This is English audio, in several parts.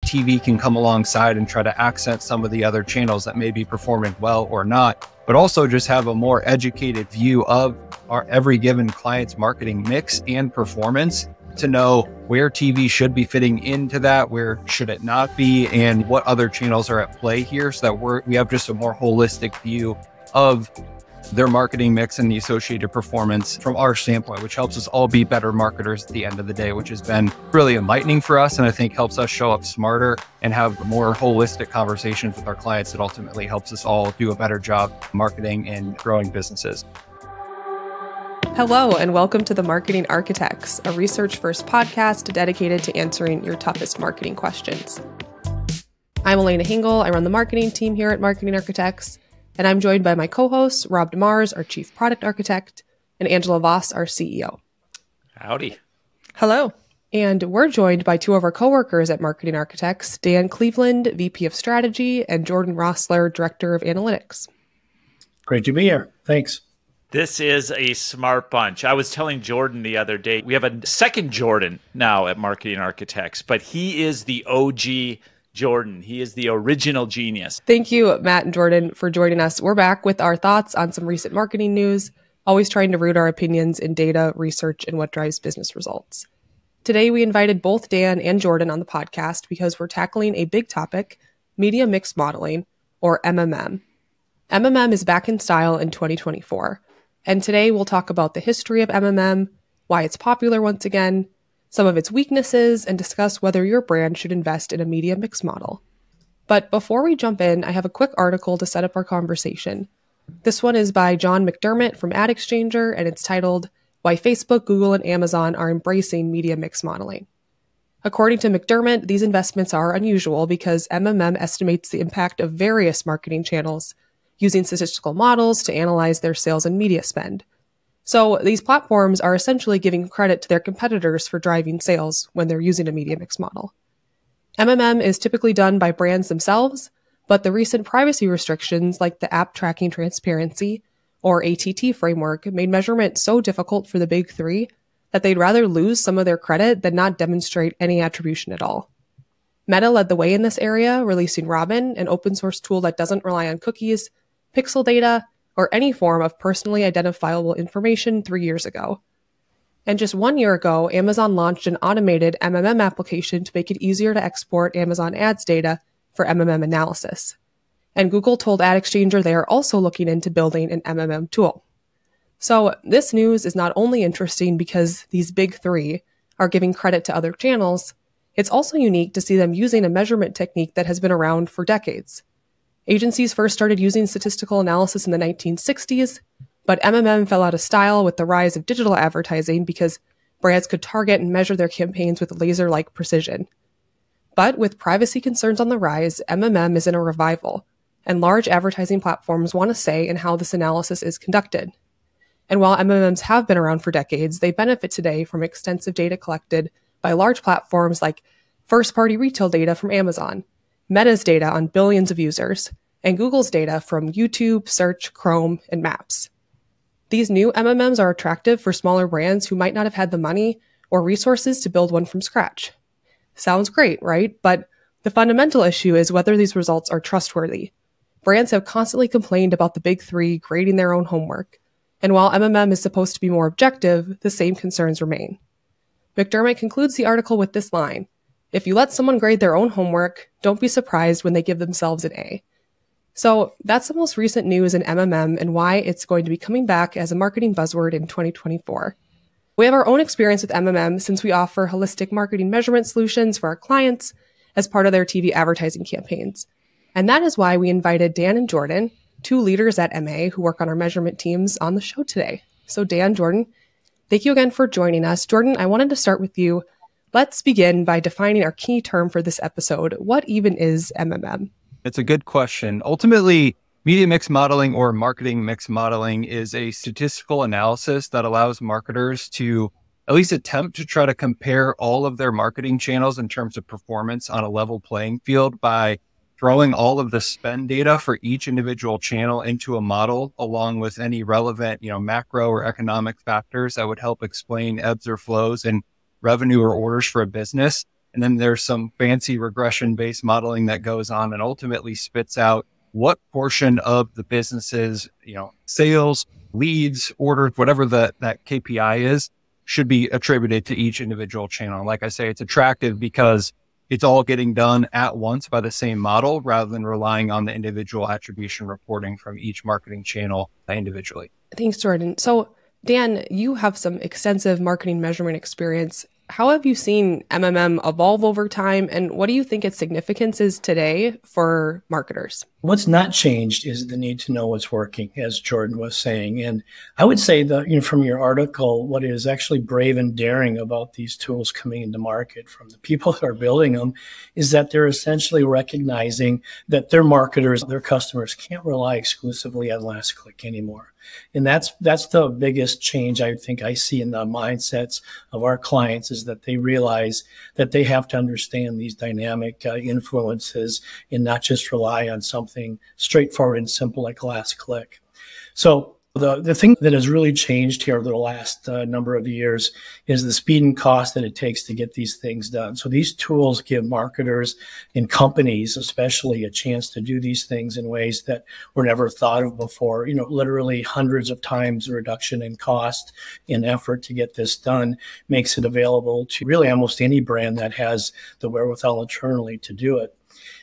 TV can come alongside and try to accent some of the other channels that may be performing well or not, but also just have a more educated view of our every given client's marketing mix and performance to know where TV should be fitting into that, where should it not be, and what other channels are at play here, so that we have just a more holistic view of their marketing mix and the associated performance from our standpoint, which helps us all be better marketers at the end of the day, which has been really enlightening for us, and I think helps us show up smarter and have more holistic conversations with our clients that ultimately helps us all do a better job marketing and growing businesses. Hello, and welcome to The Marketing Architects, a research-first podcast dedicated to answering your toughest marketing questions. I'm Elena Hingle. I run the marketing team here at Marketing Architects, and I'm joined by my co-hosts, Rob DeMars, our Chief Product Architect, and Angela Voss, our CEO. Howdy. Hello. And we're joined by two of our coworkers at Marketing Architects, Dan Cleveland, VP of Strategy, and Jordan Rossler, Director of Analytics. Great to be here. Thanks. This is a smart bunch. I was telling Jordan the other day, we have a second Jordan now at Marketing Architects, but he is the OG Jordan. He is the original genius. Thank you, Matt and Jordan, for joining us. We're back with our thoughts on some recent marketing news, always trying to root our opinions in data, research, and what drives business results. Today, we invited both Dan and Jordan on the podcast because we're tackling a big topic, media mix modeling, or MMM. MMM is back in style in 2024. And today we'll talk about the history of MMM, why it's popular once again, some of its weaknesses, and discuss whether your brand should invest in a media mix model. But before we jump in, I have a quick article to set up our conversation. This one is by John McDermott from Ad Exchanger, and it's titled, Why Facebook, Google, and Amazon Are Embracing Media Mix Modeling. According to McDermott, these investments are unusual because MMM estimates the impact of various marketing channels using statistical models to analyze their sales and media spend. So these platforms are essentially giving credit to their competitors for driving sales when they're using a media mix model. MMM is typically done by brands themselves, but the recent privacy restrictions like the App Tracking Transparency, or ATT framework, made measurement so difficult for the big three that they'd rather lose some of their credit than not demonstrate any attribution at all. Meta led the way in this area, releasing Robyn, an open source tool that doesn't rely on cookies, pixel data, or any form of personally identifiable information 3 years ago. And just 1 year ago, Amazon launched an automated MMM application to make it easier to export Amazon ads data for MMM analysis. And Google told Ad Exchanger they are also looking into building an MMM tool. So this news is not only interesting because these big three are giving credit to other channels, it's also unique to see them using a measurement technique that has been around for decades. Agencies first started using statistical analysis in the 1960s, but MMM fell out of style with the rise of digital advertising because brands could target and measure their campaigns with laser-like precision. But with privacy concerns on the rise, MMM is in a revival, and large advertising platforms want a say in how this analysis is conducted. And while MMMs have been around for decades, they benefit today from extensive data collected by large platforms like first-party retail data from Amazon, Meta's data on billions of users, and Google's data from YouTube, Search, Chrome, and Maps. These new MMMs are attractive for smaller brands who might not have had the money or resources to build one from scratch. Sounds great, right? But the fundamental issue is whether these results are trustworthy. Brands have constantly complained about the big three grading their own homework, and while MMM is supposed to be more objective, the same concerns remain. McDermott concludes the article with this line: if you let someone grade their own homework, don't be surprised when they give themselves an A. So that's the most recent news in MMM and why it's going to be coming back as a marketing buzzword in 2024. We have our own experience with MMM since we offer holistic marketing measurement solutions for our clients as part of their TV advertising campaigns. And that is why we invited Dan and Jordan, two leaders at MA who work on our measurement teams, on the show today. So Dan, Jordan, thank you again for joining us. Jordan, I wanted to start with you. Let's begin by defining our key term for this episode. What even is MMM? It's a good question. Ultimately, media mix modeling or marketing mix modeling is a statistical analysis that allows marketers to at least attempt to try to compare all of their marketing channels in terms of performance on a level playing field by throwing all of the spend data for each individual channel into a model, along with any relevant, macro or economic factors that would help explain ebbs or flows in revenue or orders for a business. And then there's some fancy regression-based modeling that goes on and ultimately spits out what portion of the business's, sales, leads, orders, whatever that KPI is, should be attributed to each individual channel. Like I say, it's attractive because it's all getting done at once by the same model rather than relying on the individual attribution reporting from each marketing channel individually. Thanks, Jordan. So Dan, you have some extensive marketing measurement experience. How have you seen MMM evolve over time, and what do you think its significance is today for marketers? What's not changed is the need to know what's working, as Jordan was saying. And I would say that, from your article, what is actually brave and daring about these tools coming into market from the people that are building them is that they're essentially recognizing that their marketers, their customers can't rely exclusively on last click anymore. And that's the biggest change I think I see in the mindsets of our clients, is that they realize that they have to understand these dynamic influences and not just rely on something straightforward and simple like last click. So the thing that has really changed here over the last number of years is the speed and cost that it takes to get these things done. So these tools give marketers and companies especially a chance to do these things in ways that were never thought of before. Literally hundreds of times reduction in cost and effort to get this done makes it available to really almost any brand that has the wherewithal internally to do it.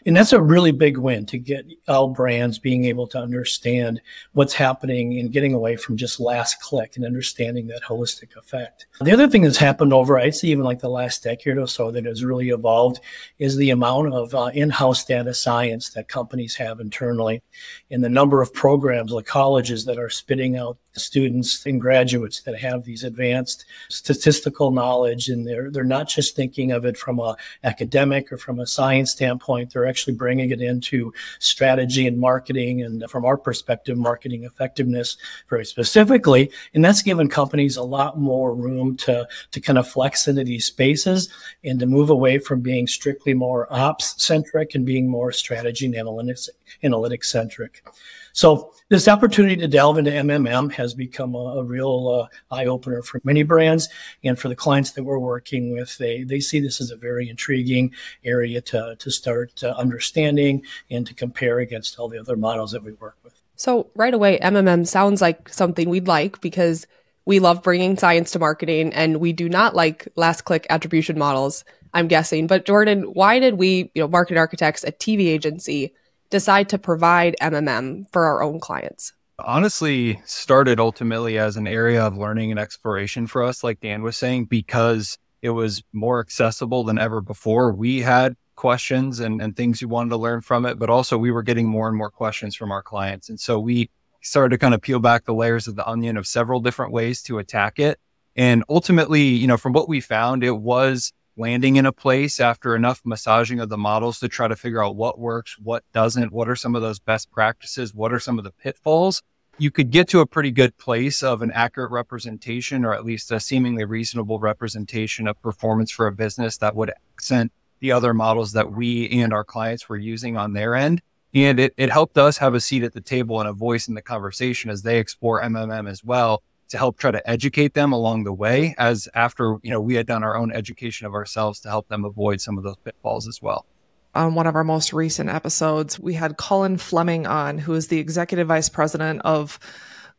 And that's a really big win, to get all brands being able to understand what's happening and getting away from just last click and understanding that holistic effect. The other thing that's happened over, I'd say even like the last decade or so, that has really evolved is the amount of in-house data science that companies have internally, and the number of programs like colleges that are spitting out students and graduates that have these advanced statistical knowledge, and they're not just thinking of it from a academic or from a science standpoint. They're actually bringing it into strategy and marketing, and from our perspective, marketing effectiveness very specifically. And that's given companies a lot more room to kind of flex into these spaces and to move away from being strictly more ops centric and being more strategy and analytics centric. So this opportunity to delve into MMM has become a real eye-opener for many brands, and for the clients that we're working with, they see this as a very intriguing area to start understanding and to compare against all the other models that we work with. So right away, MMM sounds like something we'd like, because we love bringing science to marketing, and we do not like last-click attribution models, I'm guessing. But Jordan, why did we, market architects, a TV agency, decide to provide MMM for our own clients? Honestly, started ultimately as an area of learning and exploration for us, like Dan was saying, because it was more accessible than ever before. We had questions and things we wanted to learn from it, but also we were getting more and more questions from our clients. And so we started to kind of peel back the layers of the onion of several different ways to attack it. And ultimately, from what we found, it was landing in a place after enough massaging of the models to try to figure out what works, what doesn't, what are some of those best practices, what are some of the pitfalls. You could get to a pretty good place of an accurate representation, or at least a seemingly reasonable representation of performance for a business that would accent the other models that we and our clients were using on their end. And it helped us have a seat at the table and a voice in the conversation as they explore MMM as well, to help try to educate them along the way, as after, we had done our own education of ourselves to help them avoid some of those pitfalls as well. On one of our most recent episodes, we had Colin Fleming on, who is the Executive Vice President of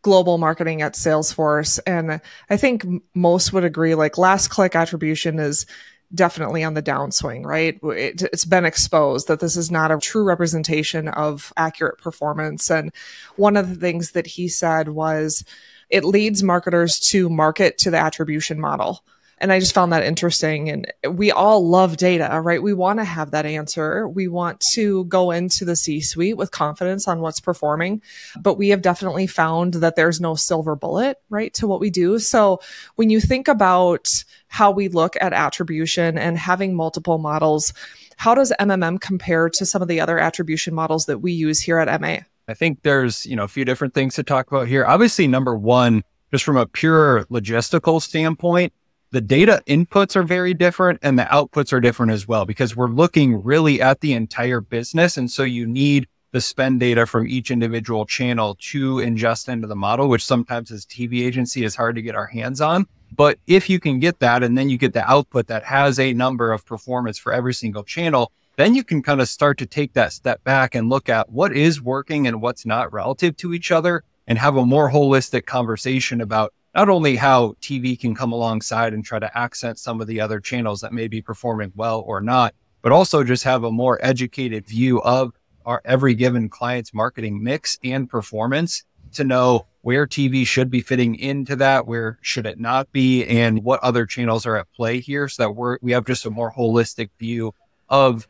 Global Marketing at Salesforce. And I think most would agree, like, last click attribution is definitely on the downswing, right? It's been exposed that this is not a true representation of accurate performance. And one of the things that he said was, it leads marketers to market to the attribution model. And I just found that interesting. And we all love data, right? We want to have that answer. We want to go into the C-suite with confidence on what's performing. But we have definitely found that there's no silver bullet, right, to what we do. So when you think about how we look at attribution and having multiple models, how does MMM compare to some of the other attribution models that we use here at MA? I think there's, a few different things to talk about here. Obviously, number one, just from a pure logistical standpoint, the data inputs are very different and the outputs are different as well, because we're looking really at the entire business. And so you need the spend data from each individual channel to ingest into the model, which sometimes as TV agency is hard to get our hands on. But if you can get that, and then you get the output that has a number of performance for every single channel, then you can kind of start to take that step back and look at what is working and what's not relative to each other, and have a more holistic conversation about not only how TV can come alongside and try to accent some of the other channels that may be performing well or not, but also just have a more educated view of our every given client's marketing mix and performance to know where TV should be fitting into that, where should it not be, and what other channels are at play here, so that we have just a more holistic view of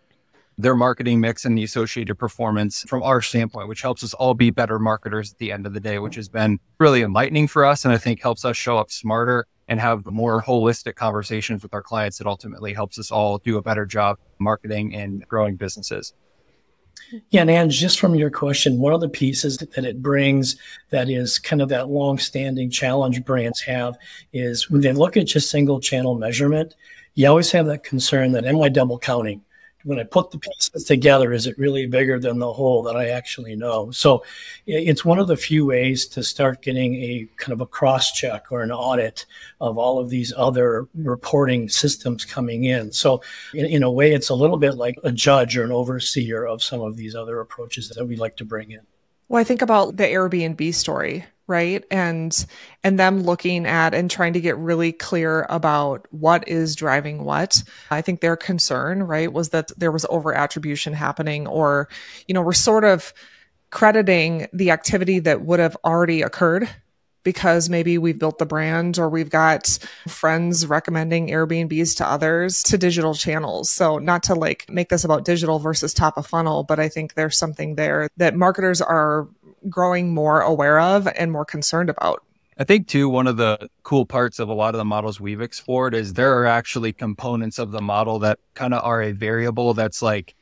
their marketing mix and the associated performance from our standpoint, which helps us all be better marketers at the end of the day, which has been really enlightening for us. And I think helps us show up smarter and have more holistic conversations with our clients that ultimately helps us all do a better job marketing and growing businesses. Yeah, and Ange, just from your question, one of the pieces that it brings that is kind of that long-standing challenge brands have is when they look at just single channel measurement, you always have that concern that, am I double counting? When I put the pieces together, is it really bigger than the whole that I actually know? So it's one of the few ways to start getting a kind of a cross-check or an audit of all of these other reporting systems coming in. So in a way, it's a little bit like a judge or an overseer of some of these other approaches that we like to bring in. Well, I think about the Airbnb story, right? And them looking at and trying to get really clear about what is driving what. I think their concern, right, was that there was over attribution happening, or, we're sort of crediting the activity that would have already occurred because maybe we've built the brand or we've got friends recommending Airbnbs to others to digital channels. So not to make this about digital versus top of funnel, but I think there's something there that marketers are growing more aware of and more concerned about. I think too, one of the cool parts of a lot of the models we've explored is there are actually components of the model that kind of are a variable that's like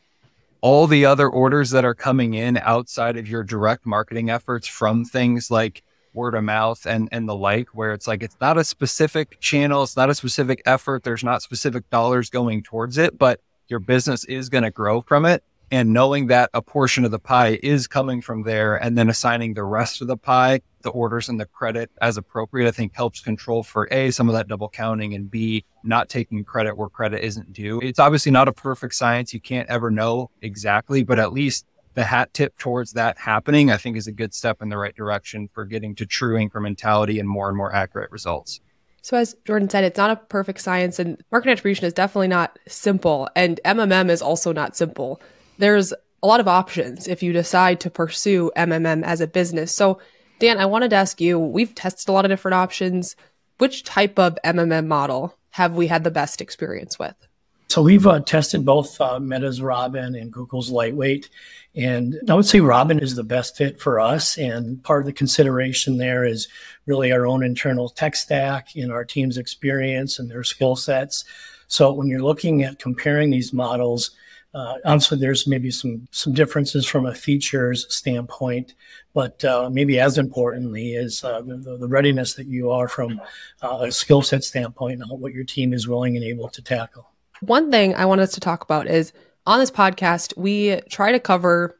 all the other orders that are coming in outside of your direct marketing efforts from things like word of mouth and the like, where it's like, it's not a specific channel, it's not a specific effort, there's not specific dollars going towards it, but your business is going to grow from it. And knowing that a portion of the pie is coming from there, and then assigning the rest of the pie, the orders and the credit as appropriate, I think helps control for A, some of that double counting, and B, not taking credit where credit isn't due. It's obviously not a perfect science. You can't ever know exactly, but at least the hat tip towards that happening, I think, is a good step in the right direction for getting to true incrementality and more accurate results. So as Jordan said, it's not a perfect science, and market attribution is definitely not simple, and MMM is also not simple. There's a lot of options if you decide to pursue MMM as a business. So Dan, I wanted to ask you, we've tested a lot of different options. Which type of MMM model have we had the best experience with? So we've tested both Meta's Robyn and Google's Lightweight. And I would say Robyn is the best fit for us. And part of the consideration there is really our own internal tech stack and our team's experience and their skill sets. So when you're looking at comparing these models, obviously there's maybe some differences from a features standpoint, but maybe as importantly is the readiness that you are from a skill set standpoint and what your team is willing and able to tackle. One thing I want us to talk about is on this podcast, we try to cover,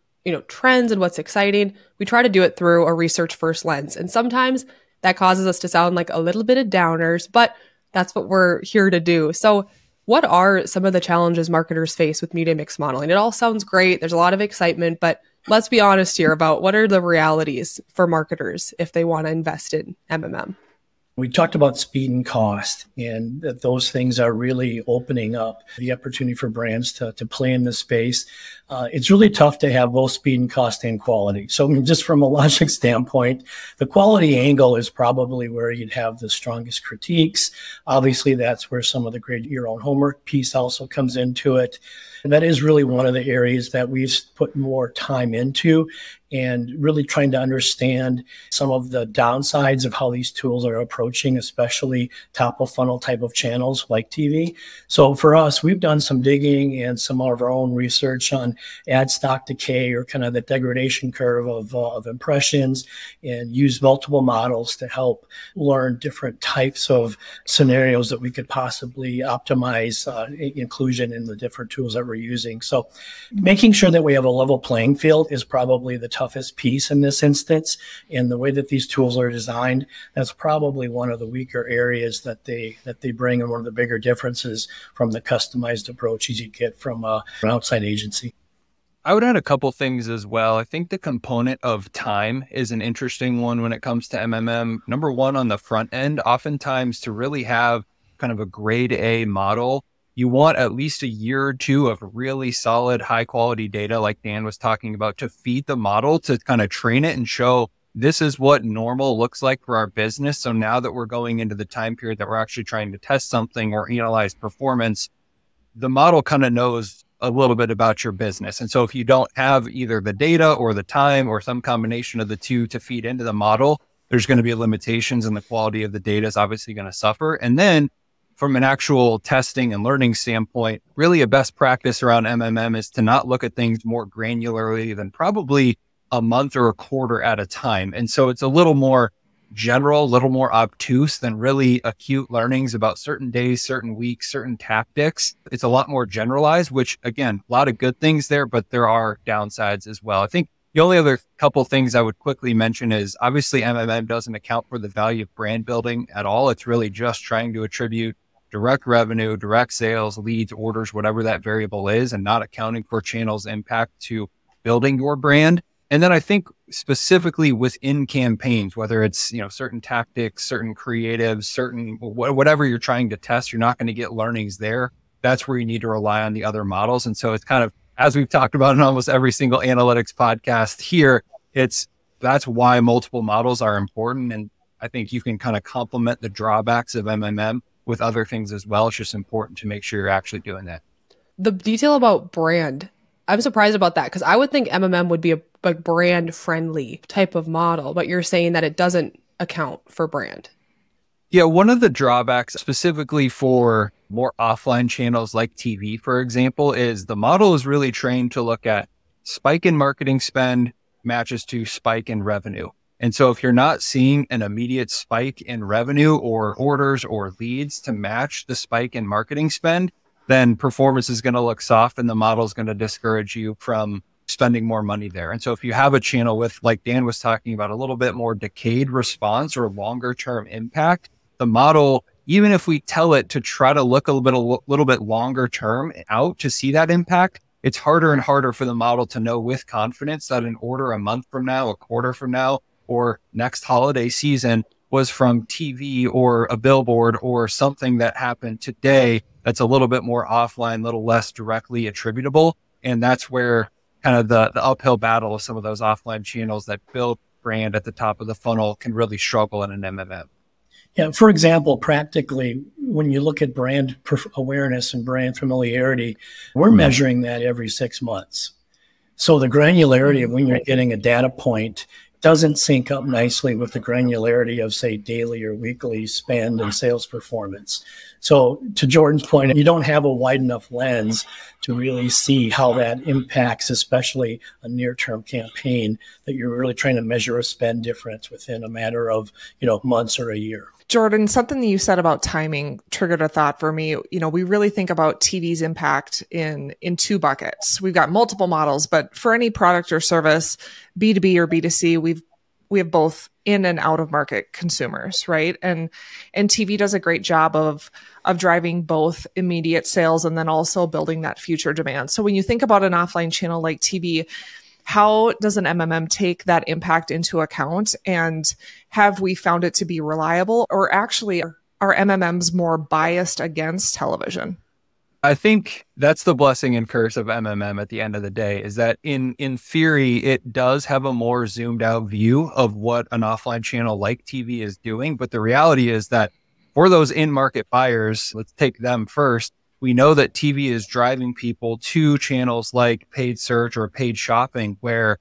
trends and what's exciting. We try to do it through a research first lens. And sometimes that causes us to sound like a little bit of downers, but that's what we're here to do. So what are some of the challenges marketers face with media mix modeling? It all sounds great. There's a lot of excitement, but let's be honest here about what are the realities for marketers if they want to invest in MMM. We talked about speed and cost, and that those things are really opening up the opportunity for brands to play in this space. It's really tough to have both speed and cost and quality. So just from a logic standpoint, the quality angle is probably where you'd have the strongest critiques. Obviously, that's where some of the great your own homework piece also comes into it. And that is really one of the areas that we've put more time into, and really trying to understand some of the downsides of how these tools are approaching, especially top of funnel type of channels like TV. So for us, we've done some digging and some of our own research on ad stock decay, or kind of the degradation curve of impressions, and use multiple models to help learn different types of scenarios that we could possibly optimize inclusion in the different tools that we're using. So making sure that we have a level playing field is probably the toughest toughest piece in this instance. And the way that these tools are designed, that's probably one of the weaker areas that they bring, and one of the bigger differences from the customized approaches you get from an outside agency. I would add a couple things as well. I think the component of time is an interesting one when it comes to MMM. Number one, on the front end, oftentimes to really have kind of a grade A model, you want at least a year or two of really solid, high quality data, like Dan was talking about, to feed the model, to kind of train it and show this is what normal looks like for our business. So now that we're going into the time period that we're actually trying to test something or analyze performance, the model kind of knows a little bit about your business. And so if you don't have either the data or the time or some combination of the two to feed into the model, there's going to be limitations, and the quality of the data is obviously going to suffer. And then from an actual testing and learning standpoint, really a best practice around MMM is to not look at things more granularly than probably a month or a quarter at a time. And so it's a little more general, a little more obtuse than really acute learnings about certain days, certain weeks, certain tactics. It's a lot more generalized, which again, a lot of good things there, but there are downsides as well. I think the only other couple things I would quickly mention is obviously MMM doesn't account for the value of brand building at all. It's really just trying to attribute direct revenue, direct sales, leads, orders, whatever that variable is, and not accounting for channels' impact to building your brand. And then I think specifically within campaigns, whether it's, certain tactics, certain creatives, certain whatever you're trying to test, you're not going to get learnings there. That's where you need to rely on the other models. And so it's kind of, as we've talked about in almost every single analytics podcast here, that's why multiple models are important. And I think you can kind of complement the drawbacks of MMM with other things as well. It's just important to make sure you're actually doing that. The detail about brand, I'm surprised about that, because I would think MMM would be a brand friendly type of model, but you're saying that it doesn't account for brand. Yeah, one of the drawbacks specifically for more offline channels like TV, for example, is the model is really trained to look at spike in marketing spend matches to spike in revenue. And so if you're not seeing an immediate spike in revenue or orders or leads to match the spike in marketing spend, then performance is going to look soft, and the model is going to discourage you from spending more money there. And so if you have a channel with, like Dan was talking about, a little bit more decayed response or longer term impact, the model, even if we tell it to try to look a little bit longer term out to see that impact, it's harder and harder for the model to know with confidence that an order a month from now, a quarter from now, or next holiday season was from TV or a billboard or something that happened today that's a little bit more offline, a little less directly attributable. And that's where kind of the uphill battle of some of those offline channels that build brand at the top of the funnel can really struggle in an MMM. Yeah, for example, practically, when you look at brand awareness and brand familiarity, we're measuring that every 6 months. So the granularity of when you're getting a data point doesn't sync up nicely with the granularity of, say, daily or weekly spend and sales performance. So to Jordan's point, you don't have a wide enough lens to really see how that impacts, especially a near-term campaign, that you're really trying to measure a spend difference within a matter of, months or a year. Jordan, something that you said about timing triggered a thought for me. We really think about TV's impact in two buckets. We've got multiple models, but for any product or service, B2B or B2C, we have both in and out of market consumers, right? And TV does a great job of driving both immediate sales and then also building that future demand. So when you think about an offline channel like TV, how does an MMM take that impact into account? And have we found it to be reliable, or actually are MMMs more biased against television? I think that's the blessing and curse of MMM at the end of the day, is that in theory, it does have a more zoomed out view of what an offline channel like TV is doing. But the reality is that for those in-market buyers, let's take them first. We know that TV is driving people to channels like paid search or paid shopping, where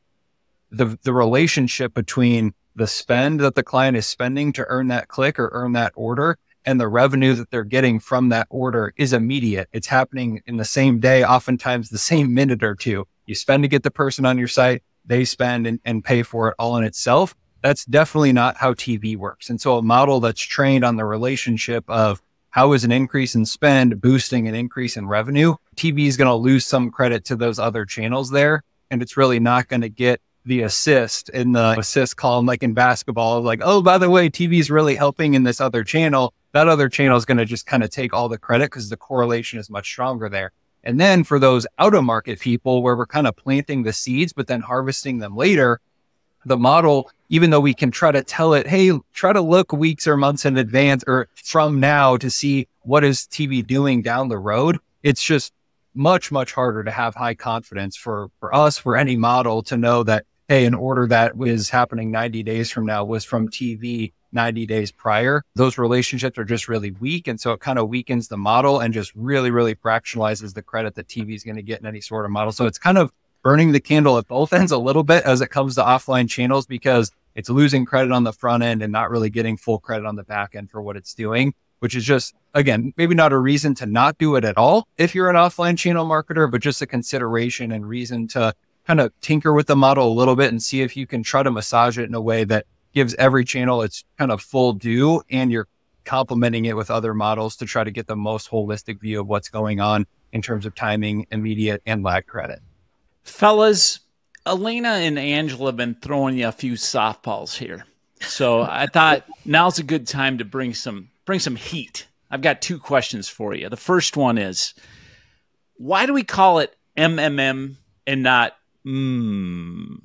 the relationship between the spend that the client is spending to earn that click or earn that order and the revenue that they're getting from that order is immediate. It's happening in the same day, oftentimes the same minute or two. You spend to get the person on your site, they spend and pay for it all in itself. That's definitely not how TV works. And so a model that's trained on the relationship of how is an increase in spend boosting an increase in revenue, TV is going to lose some credit to those other channels there. And it's really not going to get the assist in the assist column, like in basketball, like, oh, by the way, TV is really helping in this other channel. That other channel is going to just kind of take all the credit because the correlation is much stronger there. And then for those out of market people where we're kind of planting the seeds, but then harvesting them later, the model, even though we can try to tell it, hey, try to look weeks or months in advance or from now to see what is TV doing down the road, it's just much, much harder to have high confidence for us, for any model to know that, hey, an order that was happening 90 days from now was from TV 90 days prior. Those relationships are just really weak. And so it kind of weakens the model and just really, really fractionalizes the credit that TV is going to get in any sort of model. So it's kind of burning the candle at both ends a little bit as it comes to offline channels, because it's losing credit on the front end and not really getting full credit on the back end for what it's doing, which is just, again, maybe not a reason to not do it at all if you're an offline channel marketer, but just a consideration and reason to kind of tinker with the model a little bit and see if you can try to massage it in a way that gives every channel its kind of full due, and you're complementing it with other models to try to get the most holistic view of what's going on in terms of timing, immediate, and lag credit. Fellas, Elena and Angela have been throwing you a few softballs here. So I thought now's a good time to bring some heat. I've got two questions for you. The first one is, why do we call it MMM and not Who'd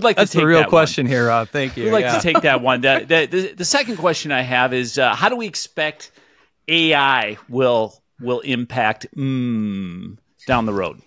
like to That's take the real that question one? here, Rob. Thank you. Who'd like to take that one? The second question I have is, how do we expect AI will impact down the road?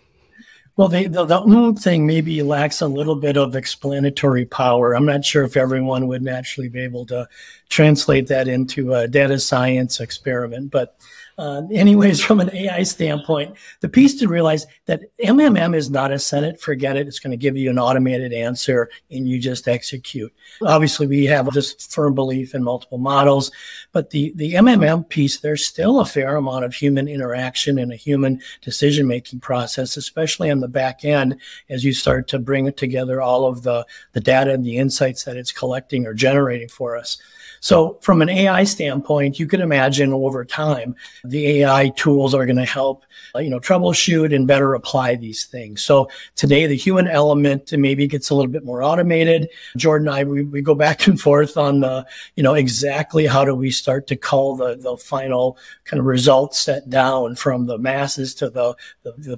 Well, the thing maybe lacks a little bit of explanatory power. I'm not sure if everyone would naturally be able to translate that into a data science experiment. But anyways, from an AI standpoint, the piece to realize that MMM is not a set it, forget it. It's going to give you an automated answer and you just execute. Obviously, we have this firm belief in multiple models, but the MMM piece, there's still a fair amount of human interaction and a human decision-making process, especially on the back end, as you start to bring together all of the data and the insights that it's collecting or generating for us. So from an AI standpoint, you could imagine over time, the AI tools are going to help, troubleshoot and better apply these things. So today, the human element maybe gets a little bit more automated. Jordan and I, we go back and forth on exactly how do we start to call the final kind of results set down from the masses to the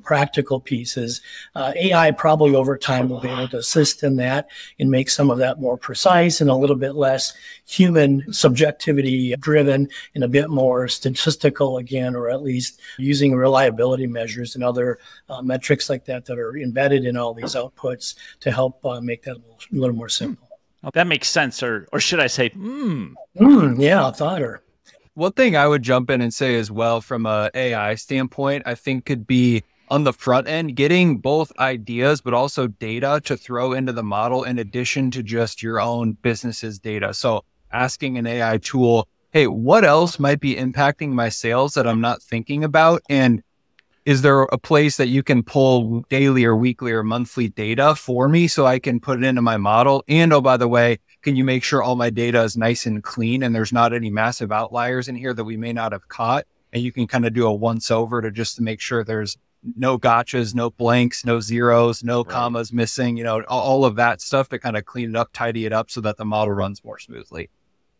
practical pieces. AI probably over time will be able to assist in that and make some of that more precise and a little bit less human subjectivity driven and a bit more statistical again, or at least using reliability measures and other metrics like that are embedded in all these outputs to help make that a little more simple. Well, that makes sense, or should I say, yeah, I thought her. One thing I would jump in and say as well from a AI standpoint, I think could be on the front end, getting both ideas, but also data to throw into the model in addition to just your own business's data. So asking an AI tool, hey, what else might be impacting my sales that I'm not thinking about? And is there a place that you can pull daily or weekly or monthly data for me so I can put it into my model? And oh, by the way, can you make sure all my data is nice and clean and there's not any massive outliers in here that we may not have caught? And you can kind of do a once over to make sure there's no gotchas, no blanks, no zeros, no commas missing, all of that stuff to kind of clean it up, tidy it up so that the model runs more smoothly.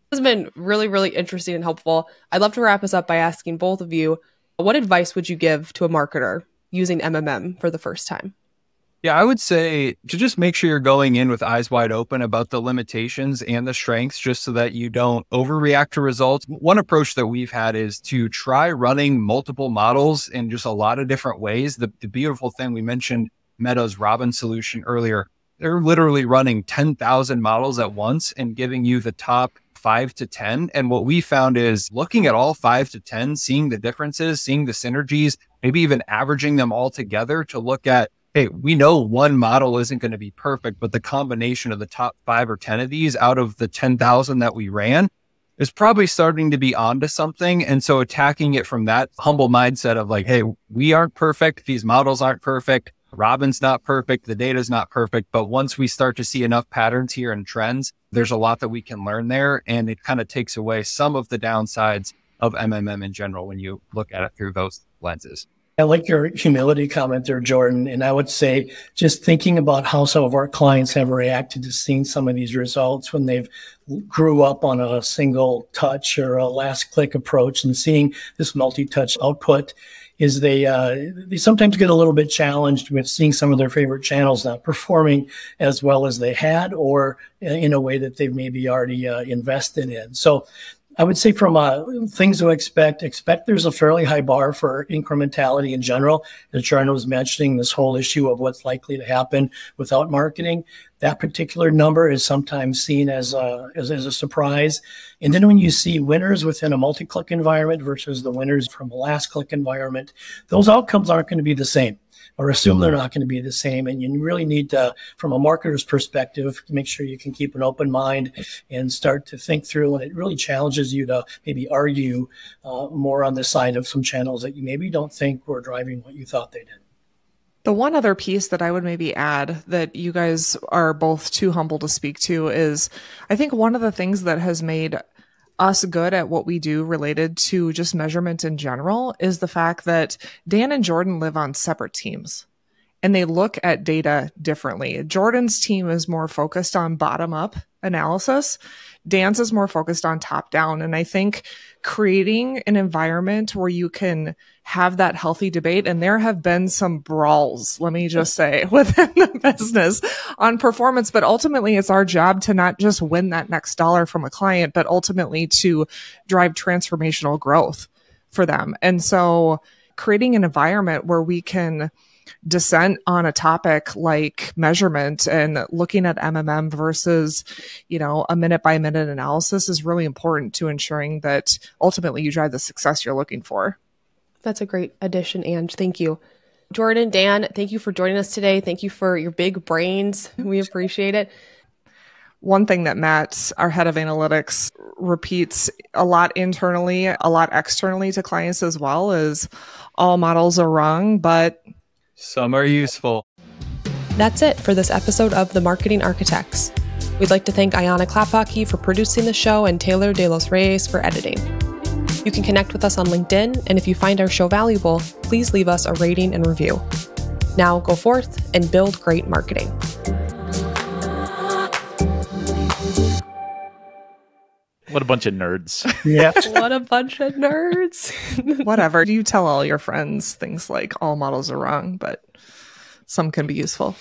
This has been really, really interesting and helpful. I'd love to wrap us up by asking both of you, what advice would you give to a marketer using MMM for the first time? Yeah, I would say to just make sure you're going in with eyes wide open about the limitations and the strengths, just so that you don't overreact to results. One approach that we've had is to try running multiple models in just a lot of different ways. The beautiful thing, we mentioned Meta's Robyn solution earlier. They're literally running 10,000 models at once and giving you the top 5 to 10. And what we found is looking at all 5 to 10, seeing the differences, seeing the synergies, maybe even averaging them all together to look at, hey, we know one model isn't going to be perfect, but the combination of the top 5 or 10 of these out of the 10,000 that we ran is probably starting to be onto something. And so attacking it from that humble mindset of like, hey, we aren't perfect. These models aren't perfect. Robyn's not perfect. The data's not perfect. But once we start to see enough patterns here and trends, there's a lot that we can learn there. And it kind of takes away some of the downsides of MMM in general when you look at it through those lenses. I like your humility comment there, Jordan. And I would say just thinking about how some of our clients have reacted to seeing some of these results when they've grew up on a single touch or a last click approach and seeing this multi-touch output is they sometimes get a little bit challenged with seeing some of their favorite channels not performing as well as they had or in a way that they've maybe already invested in. So I would say from things to expect there's a fairly high bar for incrementality in general. As Jordan was mentioning, this whole issue of what's likely to happen without marketing. That particular number is sometimes seen as a surprise. And then when you see winners within a multi-click environment versus the winners from a last-click environment, those outcomes aren't going to be the same, or assume they're not going to be the same. And you really need to, from a marketer's perspective, make sure you can keep an open mind and start to think through. And it really challenges you to maybe argue more on the side of some channels that you maybe don't think were driving what you thought they did. The one other piece that I would maybe add that you guys are both too humble to speak to is I think one of the things that has made us good at what we do related to just measurement in general is the fact that Dan and Jordan live on separate teams and they look at data differently. Jordan's team is more focused on bottom-up analysis. Dan's is more focused on top-down. And I think creating an environment where you can have that healthy debate, and there have been some brawls, let me just say, within the business on performance, but ultimately it's our job to not just win that next dollar from a client, but ultimately to drive transformational growth for them. And so creating an environment where we can dissent on a topic like measurement and looking at MMM versus, a minute by minute analysis is really important to ensuring that ultimately you drive the success you're looking for. That's a great addition, Ange. Thank you. Jordan, Dan, thank you for joining us today. Thank you for your big brains. We appreciate it. One thing that Matt, our head of analytics, repeats a lot internally, a lot externally to clients as well is all models are wrong, but some are useful. That's it for this episode of The Marketing Architects. We'd like to thank Ayana Klapaki for producing the show and Taylor De Los Reyes for editing. You can connect with us on LinkedIn, and if you find our show valuable, please leave us a rating and review. Now go forth and build great marketing. What a bunch of nerds. Yeah. What a bunch of nerds. Whatever. You tell all your friends things like all models are wrong, but some can be useful.